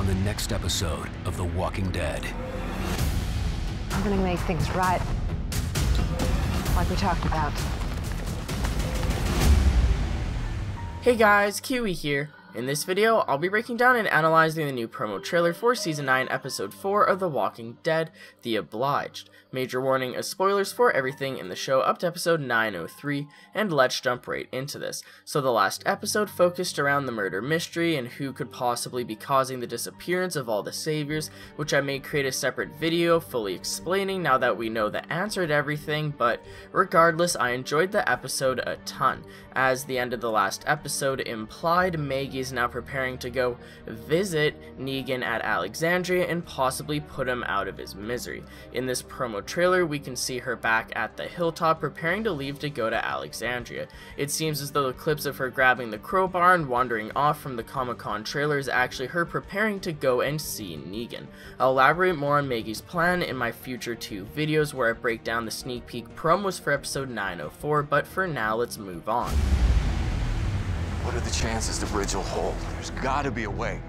on the next episode of The Walking Dead. I'm gonna make things right, like we talked about. Hey guys, Kiwi here. In this video, I'll be breaking down and analyzing the new promo trailer for Season 9, Episode 4 of The Walking Dead, The Obliged. Major warning of spoilers for everything in the show up to episode 903, and let's jump right into this. So the last episode focused around the murder mystery and who could possibly be causing the disappearance of all the saviors, which I may create a separate video fully explaining now that we know the answer to everything, but regardless, I enjoyed the episode a ton. As the end of the last episode implied, Maggie is now preparing to go visit Negan at Alexandria and possibly put him out of his misery. In this promo trailer, we can see her back at the hilltop preparing to leave to go to Alexandria. It seems as though the clips of her grabbing the crowbar and wandering off from the Comic-Con trailer is actually her preparing to go and see Negan. I'll elaborate more on Maggie's plan in my future 2 videos where I break down the sneak peek promos for episode 904, but for now let's move on. What are the chances the bridge will hold? There's gotta be a way.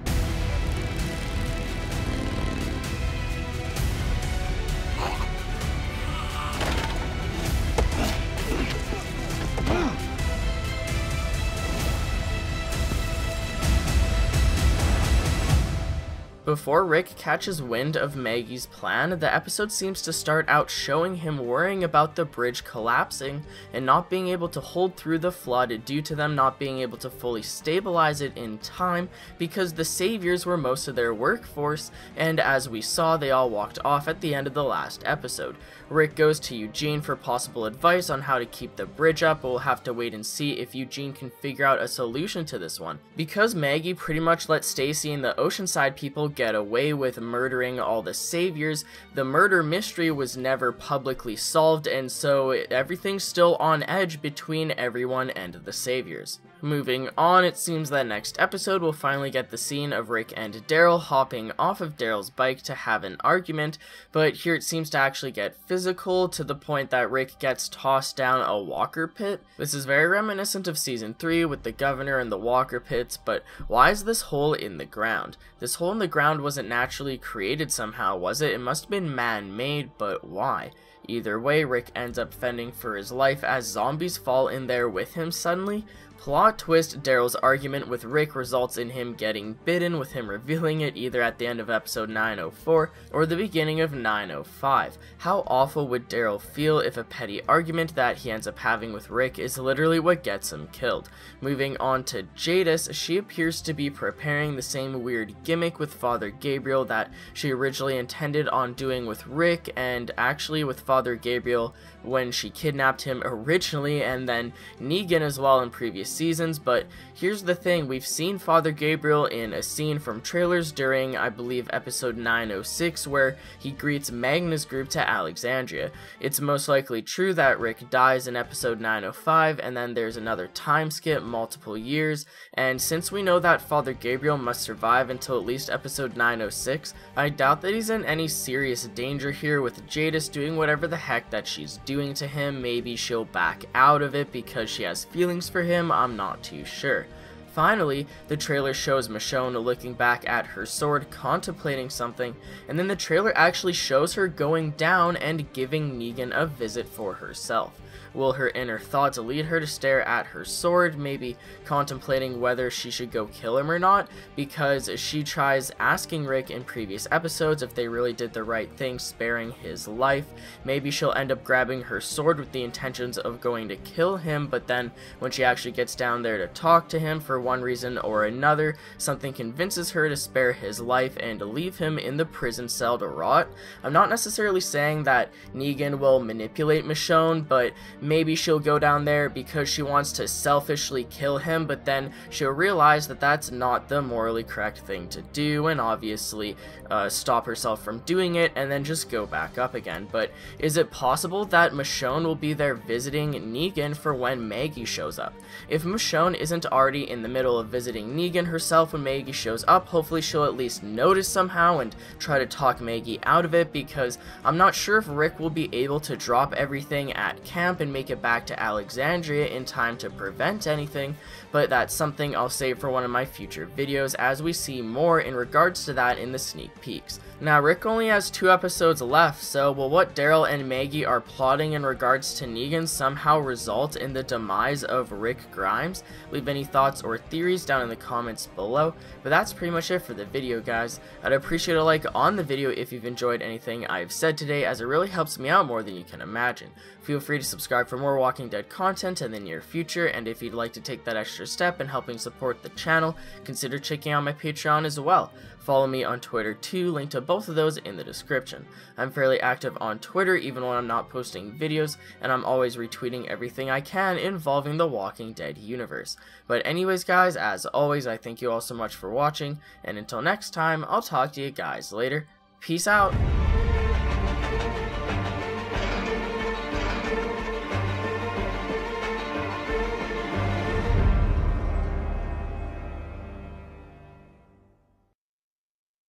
Before Rick catches wind of Maggie's plan, the episode seems to start out showing him worrying about the bridge collapsing and not being able to hold through the flood due to them not being able to fully stabilize it in time because the saviors were most of their workforce, and as we saw, they all walked off at the end of the last episode. Rick goes to Eugene for possible advice on how to keep the bridge up, but we'll have to wait and see if Eugene can figure out a solution to this one. Because Maggie pretty much let Stacy and the Oceanside people get away with murdering all the saviors, the murder mystery was never publicly solved, and so everything's still on edge between everyone and the saviors. Moving on, it seems that next episode we'll finally get the scene of Rick and Daryl hopping off of Daryl's bike to have an argument, but here it seems to actually get physical to the point that Rick gets tossed down a walker pit. This is very reminiscent of Season 3 with the governor and the walker pits, but why is this hole in the ground? This hole in the ground wasn't naturally created somehow, was it? It must have been man-made, but why? Either way, Rick ends up fending for his life as zombies fall in there with him suddenly. Plot twist, Daryl's argument with Rick results in him getting bitten, with him revealing it either at the end of episode 904 or the beginning of 905. How awful would Daryl feel if a petty argument that he ends up having with Rick is literally what gets him killed? Moving on to Jadis, she appears to be preparing the same weird gimmick with Father Gabriel that she originally intended on doing with Rick, and actually with Father Gabriel when she kidnapped him originally, and then Negan as well in previous seasons. But here's the thing, we've seen Father Gabriel in a scene from trailers during, I believe, episode 906 where he greets Magna's group to Alexandria. It's most likely true that Rick dies in episode 905 and then there's another time skip multiple years, and since we know that Father Gabriel must survive until at least episode 906, I doubt that he's in any serious danger here, with Jadis doing whatever the heck that she's doing to him. Maybe she'll back out of it because she has feelings for him, I'm not too sure. Finally, the trailer shows Michonne looking back at her sword, contemplating something, and then the trailer actually shows her going down and giving Negan a visit for herself. Will her inner thoughts lead her to stare at her sword, maybe contemplating whether she should go kill him or not, because she tries asking Rick in previous episodes if they really did the right thing sparing his life. Maybe she'll end up grabbing her sword with the intentions of going to kill him, but then when she actually gets down there to talk to him for one reason or another, something convinces her to spare his life and leave him in the prison cell to rot. I'm not necessarily saying that Negan will manipulate Michonne, but maybe she'll go down there because she wants to selfishly kill him, but then she'll realize that that's not the morally correct thing to do, and obviously stop herself from doing it and then just go back up again. But is it possible that Michonne will be there visiting Negan for when Maggie shows up? If Michonne isn't already in the middle of visiting Negan herself when Maggie shows up, hopefully she'll at least notice somehow and try to talk Maggie out of it, because I'm not sure if Rick will be able to drop everything at camp and and make it back to Alexandria in time to prevent anything, but that's something I'll save for one of my future videos as we see more in regards to that in the sneak peeks. Now, Rick only has 2 episodes left, so will what Daryl and Maggie are plotting in regards to Negan somehow result in the demise of Rick Grimes? Leave any thoughts or theories down in the comments below, but that's pretty much it for the video, guys. I'd appreciate a like on the video if you've enjoyed anything I've said today, as it really helps me out more than you can imagine. Feel free to subscribe for more Walking Dead content in the near future, and if you'd like to take that extra step in helping support the channel, consider checking out my Patreon as well. Follow me on Twitter too, link to both of those in the description. I'm fairly active on Twitter even when I'm not posting videos, and I'm always retweeting everything I can involving the Walking Dead universe. But anyways guys, as always, I thank you all so much for watching, and until next time, I'll talk to you guys later. Peace out!